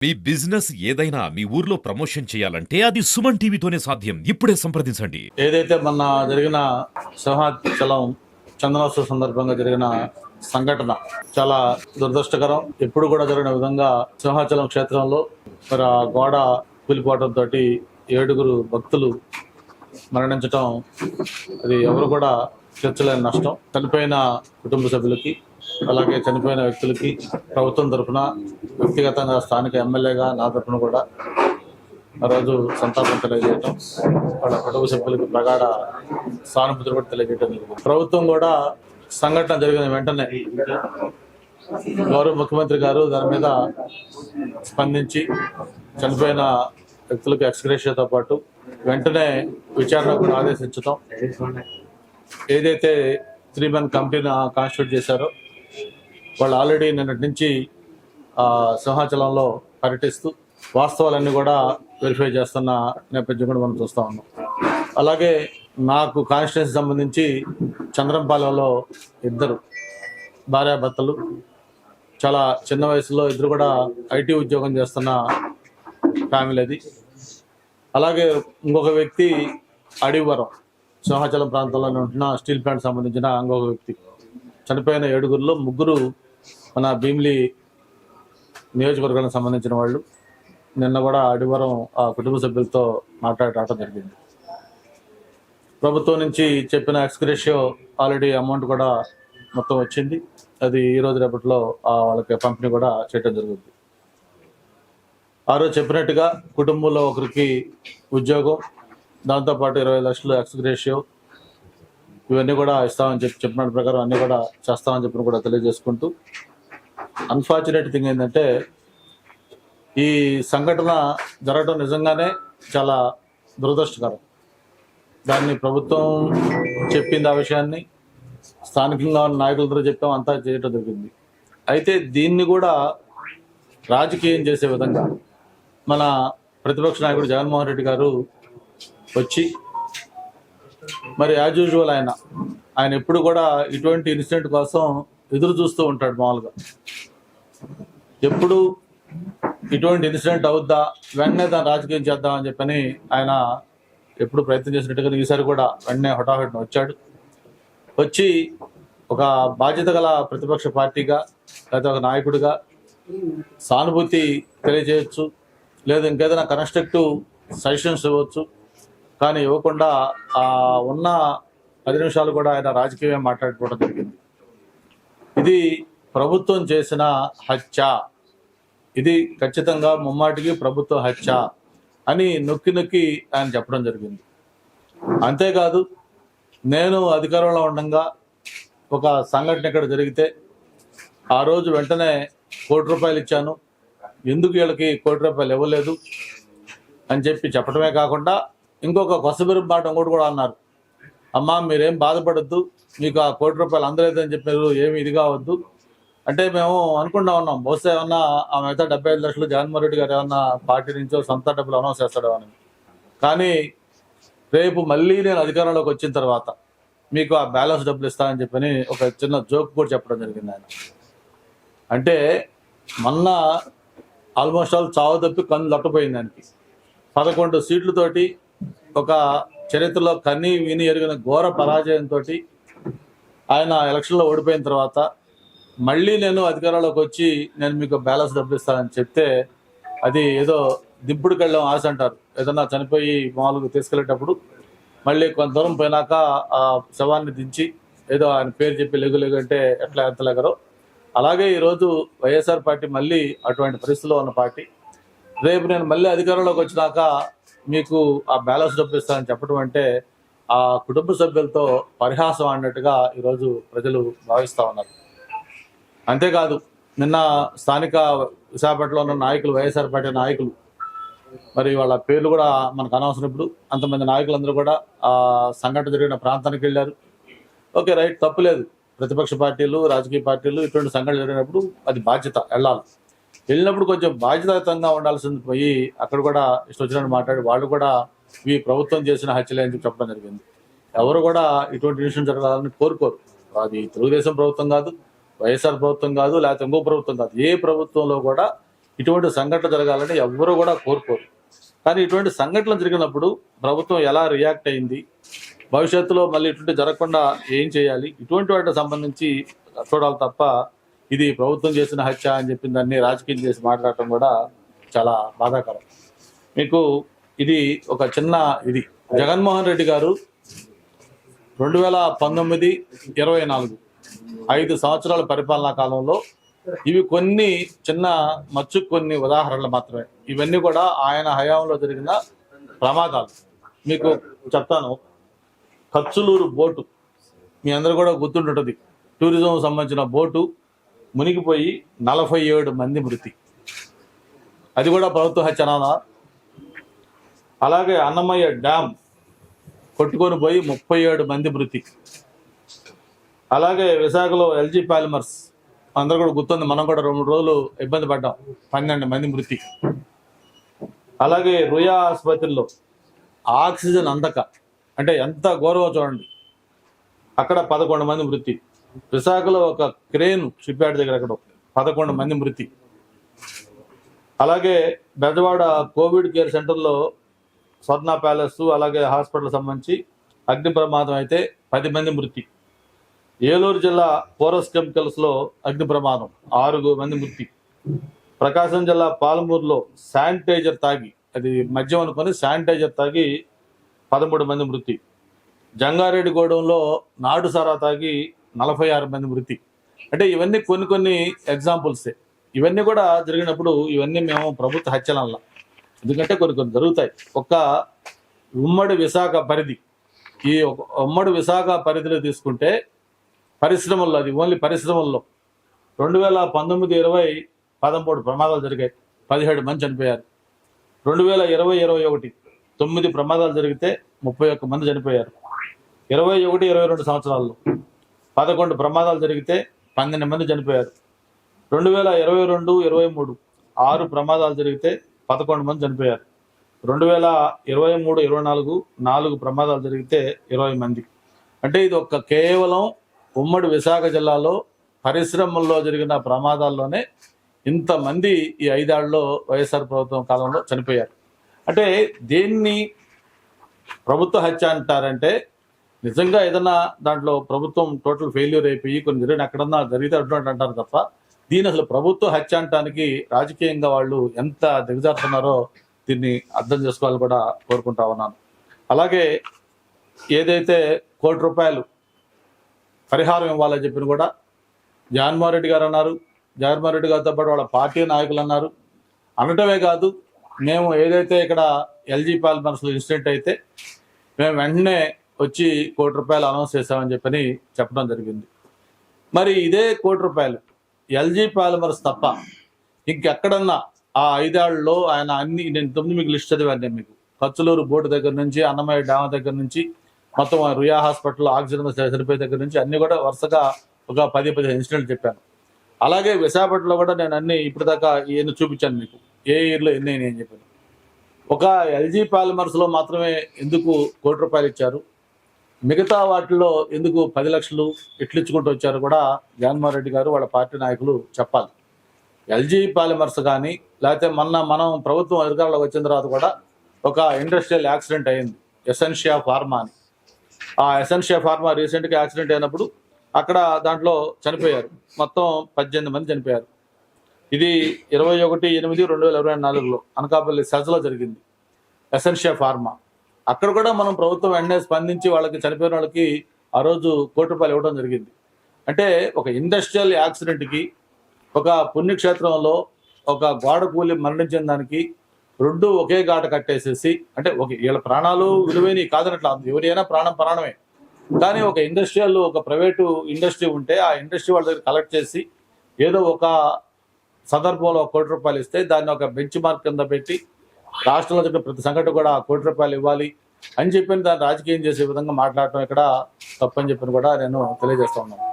మీ business ఏదైనా మీ ఊర్లో promotion చేయాలంటే అది సుమన్ టీవీతోనే సాధ్యం. ఇప్పుడే సంప్రదించండి. ఏదైతే మొన్న జరిగిన సింహాచలం చందనోత్సవ సందర్భంగా జరిగిన సంఘటన చాలా దురదృష్టకరం. ఎప్పుడు కూడా జరిగిన విధంగా సింహాచలం క్షేత్రంలో మరి ఆ గోడ కూలిపోవడంతో 7 భక్తులు మరణించటం అది ఎవరు కూడా తీర్చలేని నష్టం. చనిపోయిన కుటుంబ సభ్యులకి, అలాగే చనిపోయిన వ్యక్తులకి ప్రభుత్వం తరఫున, వ్యక్తిగతంగా స్థానిక ఎమ్మెల్యేగా నా తరఫున కూడా ఆ రోజు సంతాపం తెలియజేయటం, వాళ్ళ కుటుంబ సభ్యులకు ప్రగాఢ సానుభూతి కూడా తెలియజేయటం జరిగింది. ప్రభుత్వం కూడా సంఘటన జరిగిన వెంటనే గౌరవ ముఖ్యమంత్రి గారు దాని మీద స్పందించి చనిపోయిన వ్యక్తులకు ఎక్స్గ్రేషియాతో పాటు వెంటనే విచారణ కూడా ఆదేశించడం, ఏదైతే 3 కమిటీని కాన్స్టిట్యూట్ చేశారో వాళ్ళు ఆల్రెడీ నిన్నటి నుంచి సింహాచలంలో పర్యటిస్తూ వాస్తవాలన్నీ కూడా వెరిఫై చేస్తున్న నేపథ్యం కూడా మనం చూస్తూ ఉన్నాం. అలాగే నాకు కాన్స్టిట్యున్సీ సంబంధించి చంద్రంపాలెంలో 2 భార్యాభర్తలు, చాలా చిన్న వయసులో 2 కూడా ఐటీ ఉద్యోగం చేస్తున్న ఫ్యామిలీ అది. అలాగే ఇంకొక వ్యక్తి అడివరం సింహాచలం ప్రాంతంలోనే ఉంటున్న స్టీల్ ప్లాంట్ సంబంధించిన ఇంకొక వ్యక్తి. చనిపోయిన 7గురిలో 3 మన భీమిలి నియోజకవర్గానికి సంబంధించిన వాళ్ళు. నిన్న కూడా అడివరం ఆ కుటుంబ సభ్యులతో మాట్లాడటం జరిగింది. ప్రభుత్వం నుంచి చెప్పిన ఎక్స్గ్రేషియో ఆల్రెడీ అమౌంట్ కూడా మొత్తం వచ్చింది. అది ఈ రోజు రేపట్లో వాళ్ళకి పంపిణీ కూడా చేయడం జరుగుతుంది. ఆ రోజు చెప్పినట్టుగా కుటుంబంలో ఒకరికి ఉద్యోగం, దాంతోపాటు 20 లక్షలు ఎక్స్గ్రేషియో, ఇవన్నీ కూడా ఇస్తామని చెప్పిన ప్రకారం అన్నీ కూడా చేస్తామని చెప్పిన కూడా తెలియజేసుకుంటూ, అన్ఫార్చునేట్ థింగ్ ఏంటంటే ఈ సంఘటన జరగడం నిజంగానే చాలా దురదృష్టకరం. దాన్ని ప్రభుత్వం చెప్పింది, ఆ విషయాన్ని స్థానికంగా ఉన్న నాయకులతో చెప్పాం, అంతా చేయటం జరిగింది. అయితే దీన్ని కూడా రాజకీయం చేసే విధంగా మన ప్రతిపక్ష నాయకుడు జగన్మోహన్ రెడ్డి గారు వచ్చి, మరి యాజ్ యూజువల్ ఆయన ఎప్పుడు కూడా ఇటువంటి ఇన్సిడెంట్ కోసం ఎదురు చూస్తూ ఉంటాడు. మామూలుగా ఎప్పుడు ఇటువంటి ఇన్సిడెంట్ అవుద్దా వెంటనే దాన్ని రాజకీయం చేద్దామని చెప్పని ఆయన ఎప్పుడు ప్రయత్నం చేసినట్టుగా ఈసారి కూడా వెంటనే హఠాహుటిన వచ్చాడు. వచ్చి ఒక బాధ్యత గల ప్రతిపక్ష పార్టీగా లేదా ఒక నాయకుడిగా సానుభూతి తెలియజేయచ్చు, లేదా ఇంకేదైనా కన్స్ట్రక్టివ్ సజెషన్స్ ఇవ్వచ్చు. కానీ ఇవ్వకుండా ఉన్న 10 నిమిషాలు కూడా ఆయన రాజకీయం మాట్లాడుకోవడం జరిగింది. ఇది ప్రభుత్వం చేసిన హత్య, ఇది ఖచ్చితంగా ముమ్మాటికి ప్రభుత్వ హత్య అని నొక్కి నొక్కి ఆయన చెప్పడం జరిగింది. అంతేకాదు, నేను అధికారంలో ఉండగా ఒక సంఘటన ఇక్కడ జరిగితే ఆ రోజు వెంటనే ₹1 ఇచ్చాను, ఎందుకు వీళ్ళకి ₹1 ఇవ్వలేదు అని చెప్పడమే కాకుండా ఇంకొక కొసబెరు మాట కూడా అన్నారు. అమ్మా మీరేం బాధపడద్దు, మీకు ఆ ₹1 అందలేదని చెప్పారు, ఏమి ఇది కావద్దు అంటే మేము అనుకుంటా ఉన్నాం, బహుశా ఏమన్నా ఆ మిగతా 75 లక్షలు జగన్మోహన్ రెడ్డి గారు ఏమన్నా పార్టీ నుంచో సొంత డబ్బులు అనౌన్స్ చేస్తాడో అని. కానీ రేపు మళ్ళీ నేను అధికారంలోకి వచ్చిన తర్వాత మీకు ఆ బ్యాలెన్స్ డబ్బులు ఇస్తానని చెప్పని ఒక చిన్న జోక్ కూడా చెప్పడం జరిగింది ఆయన. అంటే మొన్న ఆల్మోస్ట్ ఆల్ చావు తప్పి కన్ను లొట్టపోయింది దానికి. 11 సీట్లతోటి ఒక చరిత్రలో కన్నీ విని ఎరిగిన ఘోర పరాజయంతో ఆయన ఎలక్షన్లో ఓడిపోయిన తర్వాత మళ్ళీ నేను అధికారంలోకి వచ్చి నేను మీకు బ్యాలెన్స్ డబ్బులు ఇస్తానని చెప్తే అది ఏదో దింపుడికి వెళ్ళాం ఆశ అంటారు. ఏదన్నా చనిపోయి మామూలుగా తీసుకెళ్లేటప్పుడు మళ్ళీ కొంత దూరం పోయినాక ఆ శవాన్ని దించి ఏదో ఆయన పేరు చెప్పి లెగు అంటే ఎట్లా ఎంత లెగరో, అలాగే ఈరోజు వైఎస్ఆర్ పార్టీ మళ్ళీ అటువంటి పరిస్థితిలో ఉన్న పార్టీ. రేపు నేను మళ్ళీ అధికారంలోకి వచ్చినాక మీకు ఆ బ్యాలెన్స్ డబ్బులు ఇస్తానని చెప్పడం అంటే ఆ కుటుంబ సభ్యులతో పరిహాసం అన్నట్టుగా ఈరోజు ప్రజలు భావిస్తూ ఉన్నారు. అంతేకాదు, నిన్న స్థానిక విశాఖపట్నంలో ఉన్న నాయకులు, వైఎస్ఆర్ పార్టీ నాయకులు, మరి వాళ్ళ పేర్లు కూడా మనకు అనవసరం, ఇప్పుడు అంతమంది నాయకులందరూ కూడా ఆ సంఘటన జరిగిన ప్రాంతానికి వెళ్ళారు. ఓకే, రైట్, తప్పు లేదు. ప్రతిపక్ష పార్టీలు, రాజకీయ పార్టీలు ఇటువంటి సంఘటనలు జరిగినప్పుడు అది బాధ్యత, వెళ్ళినప్పుడు కొంచెం బాధ్యతాయుతంగా ఉండాల్సింది పోయి అక్కడ కూడా ఇష్టం వచ్చినట్టు మాట్లాడి వాళ్ళు కూడా ఈ ప్రభుత్వం చేసిన హత్యలే అని చెప్పడం జరిగింది. ఎవరు కూడా ఇటువంటి విషయం జరగాలని కోరుకోరు. అది తెలుగుదేశం ప్రభుత్వం కాదు, వైఎస్ఆర్ ప్రభుత్వం కాదు, లేకపోతే ఇంకో ప్రభుత్వం కాదు, ఏ ప్రభుత్వంలో కూడా ఇటువంటి సంఘటన జరగాలని ఎవ్వరూ కూడా కోరుకోరు. కానీ ఇటువంటి సంఘటనలు జరిగినప్పుడు ప్రభుత్వం ఎలా రియాక్ట్ అయింది, భవిష్యత్తులో మళ్ళీ ఇటువంటి జరగకుండా ఏం చేయాలి, ఇటువంటి వాటికి సంబంధించి చూడాలి తప్ప ఇది ప్రభుత్వం చేసిన హత్య అని చెప్పిన దాన్ని రాజకీయం చేసి మాట్లాడటం కూడా చాలా బాధాకరం. మీకు ఇది ఒక చిన్న ఇది జగన్మోహన్ రెడ్డి గారు 2019-24 5 సంవత్సరాల పరిపాలనా కాలంలో ఇవి కొన్ని చిన్న కొన్ని ఉదాహరణలు మాత్రమే. ఇవన్నీ కూడా ఆయన హయాంలో జరిగిన ప్రమాదాలు. మీకు చెప్తాను. కచ్చులూరు బోటు మీ అందరూ కూడా గుర్తుంటుంది. టూరిజం సంబంధించిన బోటు మునిగిపోయి 47 మంది మృతి. అది కూడా ప్రభుత్వ హత్యనా? అలాగే అన్నమయ్య డ్యామ్ కొట్టుకొని పోయి 37 మంది మృతి. అలాగే విశాఖలో ఎల్జీ పాలిమర్స్ అందరూ కూడా గుర్తుంది, మనం కూడా 2 రోజులు ఇబ్బంది పడ్డాం, 12 మంది మృతి. అలాగే రుయా ఆసుపత్రిలో ఆక్సిజన్ అందక, అంటే ఎంత గౌరవం చూడండి, అక్కడ 11 మంది మృతి. విశాఖలో ఒక క్రేన్ షిప్ యార్డ్ దగ్గర అక్కడ 11 మంది మృతి. అలాగే బెజవాడ కోవిడ్ కేర్ సెంటర్లో స్వర్ణ ప్యాలెస్ అలాగే హాస్పిటల్ సంబంధించి అగ్ని ప్రమాదం అయితే 10 మంది మృతి. ఏలూరు జిల్లా పోరస్ కెమికల్స్లో అగ్ని ప్రమాదం 6 మంది మృతి. ప్రకాశం జిల్లా పాలమూరులో శానిటైజర్ తాగి, అది మద్యం అనుకొని శానిటైజర్ తాగి 13 మంది మృతి. జంగారెడ్డి గూడెంలో నాటు సారా తాగి 46 మంది మృతి. అంటే ఇవన్నీ కొన్ని ఎగ్జాంపుల్సే. ఇవన్నీ కూడా జరిగినప్పుడు ఇవన్నీ మేము ప్రభుత్వ హత్యలల్ల, ఎందుకంటే కొన్ని జరుగుతాయి. ఒక ఉమ్మడి విశాఖ పరిధి, ఈ ఉమ్మడి విశాఖ పరిధిలో తీసుకుంటే పరిశ్రమల్లో, అది ఓన్లీ పరిశ్రమల్లో 2019-20 13 ప్రమాదాలు జరిగాయి, 17 మంది చనిపోయారు. 2020-21 9 ప్రమాదాలు జరిగితే 31 మంది చనిపోయారు. 21-22 సంవత్సరాల్లో 11 ప్రమాదాలు జరిగితే 12 మంది చనిపోయారు. 2022-23 6 ప్రమాదాలు జరిగితే 11 మంది చనిపోయారు. 2023-24 4 ప్రమాదాలు జరిగితే 20 మంది. అంటే ఇది ఒక కేవలం ఉమ్మడి విశాఖ జిల్లాలో పరిశ్రమల్లో జరిగిన ప్రమాదాల్లోనే ఇంతమంది ఈ 5 ఏళ్లలో వైఎస్ఆర్ ప్రభుత్వం కాలంలో చనిపోయారు. అంటే దేన్ని ప్రభుత్వ హత్య అంటారంటే, నిజంగా ఏదన్నా దాంట్లో ప్రభుత్వం టోటల్ ఫెయిల్యూర్ అయిపోయి కొన్ని జరిగిన ఎక్కడన్నా జరిగితే అటువంటి అంటారు తప్ప, దీని అసలు ప్రభుత్వ హత్య అంటానికి రాజకీయంగా వాళ్ళు ఎంత దిగజారుతున్నారో దీన్ని అర్థం చేసుకోవాలని కూడా కోరుకుంటా ఉన్నాను. అలాగే ఏదైతే ₹1 పరిహారం ఇవ్వాలని చెప్పిన కూడా జగన్మోహన్ రెడ్డి గారు అన్నారు. జగన్మోహన్ రెడ్డి గారితో పాటు వాళ్ళ పార్టీ నాయకులు అన్నారు. అనటమే కాదు, మేము ఏదైతే ఇక్కడ ఎల్జీ పాలిమర్స్లో ఇన్సిడెంట్ అయితే మేము వెంటనే వచ్చి ₹1 అనౌన్స్ చేశామని చెప్పని చెప్పడం జరిగింది. మరి ఇదే ₹1 ఎల్జీ పాలిమర్స్ తప్ప ఇంకెక్కడన్నా ఆ 5 ఏళ్లలో ఆయన అన్ని, నేను 9 మీకు లిస్ట్ చదివాను. నేను మీకు కచ్చులూరు బోర్డు దగ్గర నుంచి, అన్నమయ్య డ్యామ్ దగ్గర నుంచి, మొత్తం రుయా హాస్పిటల్లో ఆక్సిజన్ సరిపోయే దగ్గర నుంచి అన్ని కూడా వరుసగా ఒక 10-15 ఇన్సిడెంట్లు చెప్పాను. అలాగే విశాఖపట్నంలో కూడా నేను అన్ని ఇప్పటిదాకా ఎన్ని చూపించాను మీకు, ఏ ఇయర్లో ఎన్ని అని చెప్పాను. ఒక ఎల్జీ పాలిమర్స్లో మాత్రమే ఎందుకు ₹1 ఇచ్చారు, మిగతా వాటిల్లో ఎందుకు 10 లక్షలు ఇట్లిచ్చుకుంటూ వచ్చారు కూడా జగన్మోహన్ రెడ్డి గారు వాళ్ళ పార్టీ నాయకులు చెప్పాలి. ఎల్జీ పాలిమర్స్ కానీ, లేకపోతే మనం ప్రభుత్వం అధికారంలోకి వచ్చిన తర్వాత కూడా ఒక ఇండస్ట్రియల్ యాక్సిడెంట్ అయింది, ఎసెన్షియా ఫార్మా అని. ఆ ఎసెన్షియా ఫార్మా రీసెంట్గా యాక్సిడెంట్ అయినప్పుడు అక్కడ దాంట్లో చనిపోయారు, మొత్తం 18 మంది చనిపోయారు. ఇది 21/8/2024 అనకాపల్లి సెజ్లో జరిగింది, ఎసెన్షియా ఫార్మా. అక్కడ కూడా మనం ప్రభుత్వం వెంటనే స్పందించి వాళ్ళకి చనిపోయిన వాళ్ళకి ఆ రోజు ₹1 ఇవ్వడం జరిగింది. అంటే ఒక ఇండస్ట్రియల్ యాక్సిడెంట్కి, ఒక పుణ్యక్షేత్రంలో ఒక గోడ కూలి మరణించిన దానికి 2 ఒకే ఘాట కట్టేసేసి, అంటే వీళ్ళ ప్రాణాలు విలువైనవి కాదనట్లా, ఎవరైనా ప్రాణమే. కానీ ఒక ఇండస్ట్రియల్, ఒక ప్రైవేటు ఇండస్ట్రీ ఉంటే ఆ ఇండస్ట్రీ వాళ్ళ దగ్గర కలెక్ట్ చేసి ఏదో ఒక సందర్భంలో ₹1 ఇస్తే దాన్ని ఒక బెంచ్ మార్క్ కింద పెట్టి రాష్ట్రంలో జరిగిన ప్రతి సంఘటన కూడా ₹1 ఇవ్వాలి అని చెప్పి దాన్ని రాజకీయం చేసే విధంగా మాట్లాడటం ఇక్కడ తప్పని చెప్పని కూడా నేను తెలియజేస్తా ఉన్నాను.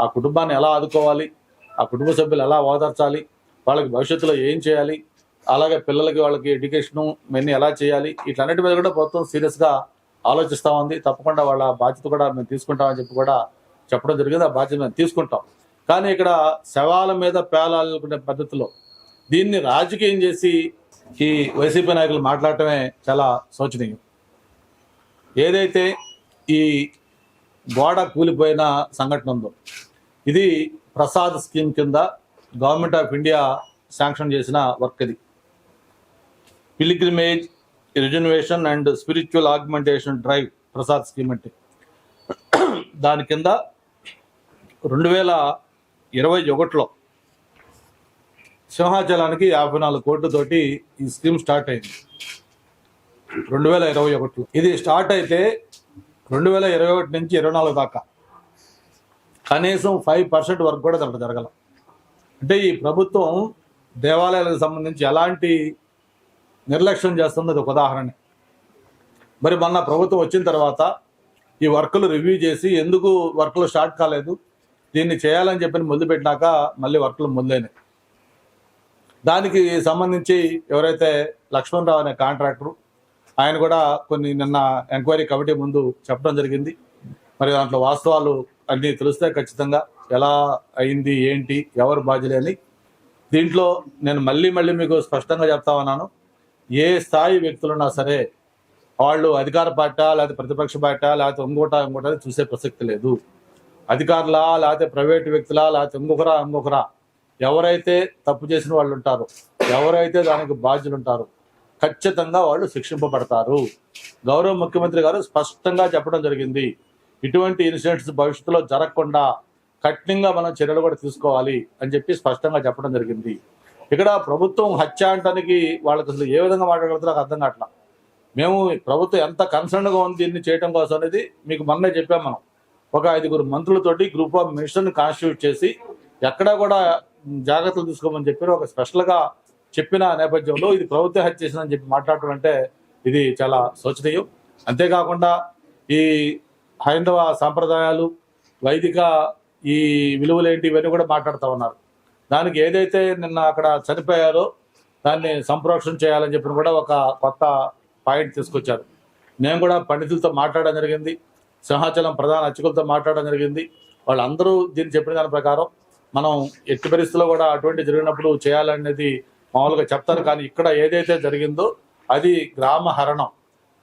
ఆ కుటుంబాన్ని ఎలా ఆదుకోవాలి, ఆ కుటుంబ సభ్యులు ఎలా ఓదార్చాలి, వాళ్ళకి భవిష్యత్తులో ఏం చేయాలి, అలాగే పిల్లలకి వాళ్ళకి ఎడ్యుకేషను ఇవన్నీ ఎలా చేయాలి, వీటన్నిటి మీద కూడా ప్రభుత్వం సీరియస్గా ఆలోచిస్తూ ఉంది. తప్పకుండా వాళ్ళ బాధ్యత కూడా మేము తీసుకుంటామని చెప్పి కూడా చెప్పడం జరిగింది. ఆ బాధ్యత మేము తీసుకుంటాం. కానీ ఇక్కడ శవాల మీద పేలాలనుకునే పద్ధతిలో దీన్ని రాజకీయం చేసి ఈ వైసీపీ నాయకులు మాట్లాడటమే చాలా శోచనీయం. ఏదైతే ఈ గోడ కూలిపోయిన సంఘటన ఉందో ఇది ప్రసాద్ స్కీమ్ కింద గవర్నమెంట్ ఆఫ్ ఇండియా శాంక్షన్ చేసిన వర్క్. ఇది pilgrimage reservation and spiritual augmentation drive Prasad scheme అంటే దాని కింద 2021లో సింహాచలానికి 54 కోట్లతోటి ఈ స్కీమ్ స్టార్ట్ అయింది 2021లో. ఇది స్టార్ట్ అయితే 2021 నుంచి 24 దాకా కనీసం 5% వరకు కూడా దాంట్లో జరగల. అంటే ఈ ప్రభుత్వం దేవాలయాలకు సంబంధించి ఎలాంటి నిర్లక్ష్యం చేస్తున్నది ఒక ఉదాహరణ. మరి మొన్న ప్రభుత్వం వచ్చిన తర్వాత ఈ వర్కులు రివ్యూ చేసి ఎందుకు వర్కులు స్టార్ట్ కాలేదు, దీన్ని చేయాలని చెప్పి మొదలుపెట్టినాక మళ్ళీ వర్కులు మొదలైనాయి. దానికి సంబంధించి ఎవరైతే లక్ష్మణరావు అనే కాంట్రాక్టరు ఆయన కూడా కొన్ని నిన్న ఎంక్వైరీ కమిటీ ముందు చెప్పడం జరిగింది. మరి దాంట్లో వాస్తవాలు అన్నీ తెలిస్తే ఖచ్చితంగా ఎలా అయింది ఏంటి ఎవరు బాధ్యులే అని. దీంట్లో నేను మళ్ళీ మీకు స్పష్టంగా చెప్తా ఉన్నాను, ఏ స్థాయి వ్యక్తులున్నా సరే వాళ్ళు అధికార పార్టీ లేకపోతే ప్రతిపక్ష పార్టీ లేకపోతే ఇంకోట చూసే ప్రసక్తి లేదు. అధికారులా లేకపోతే ప్రైవేటు వ్యక్తులా లేకపోతే ఇంకొకరా ఎవరైతే తప్పు చేసిన వాళ్ళు ఉంటారో, ఎవరైతే దానికి బాధ్యులు ఉంటారో ఖచ్చితంగా వాళ్ళు శిక్షింపబడతారు. గౌరవ ముఖ్యమంత్రి గారు స్పష్టంగా చెప్పడం జరిగింది, ఇటువంటి ఇన్సిడెంట్స్ భవిష్యత్తులో జరగకుండా కఠినంగా మనం చర్యలు కూడా తీసుకోవాలి అని చెప్పి స్పష్టంగా చెప్పడం జరిగింది. ఇక్కడ ప్రభుత్వం హత్య అంటానికి వాళ్ళకి అసలు ఏ విధంగా మాట్లాడగలుగుతారో అర్థం కావట్లా. మేము ప్రభుత్వం ఎంత కన్సర్న్గా ఉంది దీన్ని చేయడం కోసం అనేది మీకు మొన్నే చెప్పాం. మనం ఒక 5 మంత్రులతోటి గ్రూప్ ఆఫ్ మినిస్టర్ని కాన్స్టిట్యూట్ చేసి ఎక్కడా కూడా జాగ్రత్తలు తీసుకోమని చెప్పి ఒక స్పెషల్గా చెప్పిన నేపథ్యంలో ఇది ప్రభుత్వ హత్య చేసిందని చెప్పి మాట్లాడటం అంటే ఇది చాలా శోచనీయం. అంతేకాకుండా ఈ హైందవ సాంప్రదాయాలు వైదిక ఈ విలువలేంటి ఇవన్నీ కూడా మాట్లాడుతూ ఉన్నారు. దానికి ఏదైతే నిన్న అక్కడ చనిపోయారో దాన్ని సంప్రోక్షణ చేయాలని చెప్పిన కూడా ఒక కొత్త పాయింట్ తీసుకొచ్చారు. నేను కూడా పండితులతో మాట్లాడడం జరిగింది, సింహాచలం ప్రధాన అర్చకులతో మాట్లాడడం జరిగింది. వాళ్ళందరూ దీన్ని చెప్పిన దాని ప్రకారం మనం ఎట్టి పరిస్థితుల్లో కూడా అటువంటి జరిగినప్పుడు చేయాలనేది మామూలుగా చెప్తారు. కానీ ఇక్కడ ఏదైతే జరిగిందో అది గ్రామ హరణం,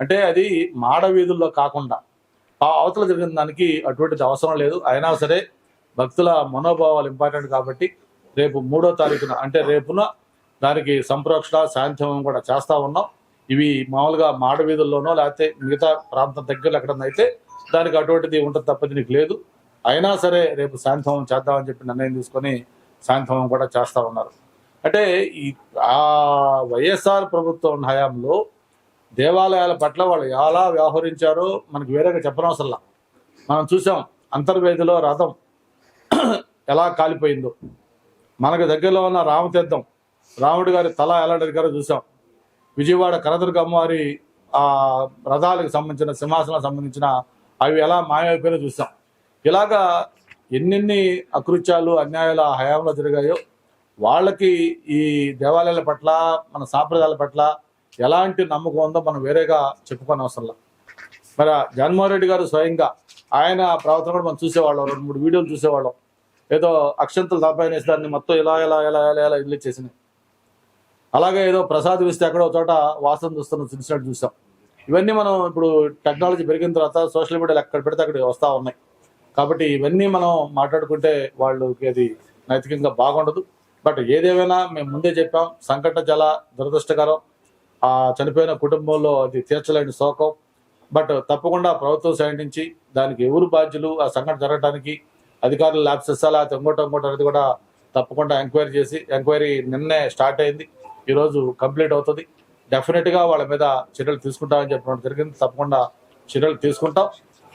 అంటే అది మాడ వీధుల్లో కాకుండా అవతల జరిగిన దానికి అటువంటిది అవసరం లేదు. అయినా సరే భక్తుల మనోభావాలు ఇంపార్టెంట్ కాబట్టి రేపు 3వ తారీఖున అంటే రేపున దానికి సంప్రోక్షణ శాంతిహోమం కూడా చేస్తూ ఉన్నాం. ఇవి మామూలుగా మాడ వీధుల్లోనో లేకపోతే మిగతా ప్రాంతం దగ్గరలో ఎక్కడైతే దానికి అటువంటిది ఉంటుంది తప్ప దీనికి లేదు. అయినా సరే రేపు శాంతిహోమం చేద్దామని చెప్పి నిర్ణయం తీసుకొని శాంతిహోమం కూడా చేస్తూ ఉన్నారు. అంటే ఆ వైఎస్ఆర్ ప్రభుత్వం హయాంలో దేవాలయాల పట్ల వాళ్ళు ఎలా వ్యవహరించారో మనకు వేరేగా చెప్పనవసరంలా. మనం చూసాం అంతర్వేదిలో రథం ఎలా కాలిపోయిందో, మనకు దగ్గరలో ఉన్న రామతీర్థం రాముడి గారి తల ఎలా నరికారో చూసాం. విజయవాడ కనదుర్గ అమ్మవారి ఆ రథాలకు సంబంధించిన సింహాసనాలకు సంబంధించిన అవి ఎలా మాయమైపోయినా చూసాం. ఇలాగా ఎన్నెన్ని అకృత్యాలు అన్యాయాలు ఆ హయాంలో జరిగాయో వాళ్ళకి ఈ దేవాలయాల పట్ల మన సాంప్రదాయాల పట్ల ఎలాంటి నమ్మకం ఉందో మనం వేరేగా చెప్పుకోని అవసరంలా. మరి జగన్మోహన్ రెడ్డి గారు స్వయంగా ఆయన ప్రవర్తన కూడా మనం చూసేవాళ్ళం, 2-3 వీడియోలు చూసేవాళ్ళం. ఏదో అక్షంతలు దాపాయనేసి దాన్ని మొత్తం ఇలా ఇల్లు చేసినాయి. అలాగే ఏదో ప్రసాదం ఇస్తే ఎక్కడో చోట వాసన చూసినట్టు చూసాం. ఇవన్నీ మనం ఇప్పుడు టెక్నాలజీ పెరిగిన తర్వాత సోషల్ మీడియాలో ఎక్కడ పెడితే అక్కడ వస్తూ ఉన్నాయి. కాబట్టి ఇవన్నీ మనం మాట్లాడుకుంటే వాళ్ళకి అది నైతికంగా బాగుండదు. బట్ ఏదేమైనా మేము ముందే చెప్పాం, సంకట చాలా దురదృష్టకరం, ఆ చనిపోయిన కుటుంబంలో అది తీర్చలేని శోకం. బట్ తప్పకుండా ప్రభుత్వం సైడ్ నుంచి దానికి ఎవరు బాధ్యులు, ఆ సంఘటన జరగడానికి అధికారులు ల్యాబ్సెస్ లేకపోతే ఇంకోటి అనేది కూడా తప్పకుండా ఎంక్వైరీ చేసి, ఎంక్వైరీ నిన్నే స్టార్ట్ అయింది, ఈరోజు కంప్లీట్ అవుతుంది. డెఫినెట్గా వాళ్ళ మీద చర్యలు తీసుకుంటామని చెప్పడం జరిగింది. తప్పకుండా చర్యలు తీసుకుంటాం.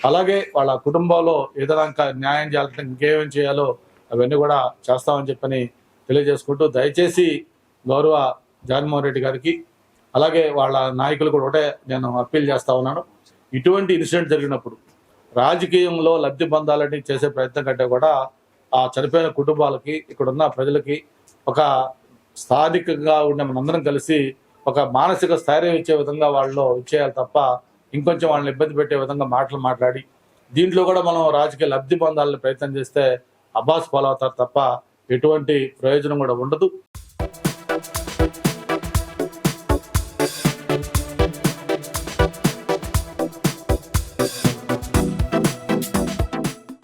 అలాగే వాళ్ళ కుటుంబంలో ఏదైనా ఇంకా న్యాయం చేయాలంటే ఇంకేమేం చేయాలో అవన్నీ కూడా చేస్తామని చెప్పని తెలియజేసుకుంటూ, దయచేసి గౌరవ జగన్మోహన్ రెడ్డి గారికి అలాగే వాళ్ళ నాయకులు కూడా ఒకటే నేను అప్పీల్ చేస్తా ఉన్నాను, ఇటువంటి ఇన్సిడెంట్ జరిగినప్పుడు రాజకీయంలో లబ్ధి పొందాలని చేసే ప్రయత్నం కంటే కూడా ఆ చనిపోయిన కుటుంబాలకి, ఇక్కడున్న ప్రజలకి ఒక స్థానికంగా ఉండే మనందరం కలిసి ఒక మానసిక స్థైర్యం ఇచ్చే విధంగా వాళ్ళలో ఇచ్చేయాలి తప్ప ఇంకొంచెం వాళ్ళని ఇబ్బంది పెట్టే విధంగా మాట్లాడి దీంట్లో కూడా మనం రాజకీయ లబ్ధి పొందాలని ప్రయత్నం చేస్తే అబ్బాస్ పాలవుతారు తప్ప ఎటువంటి ప్రయోజనం కూడా ఉండదు. Thank you.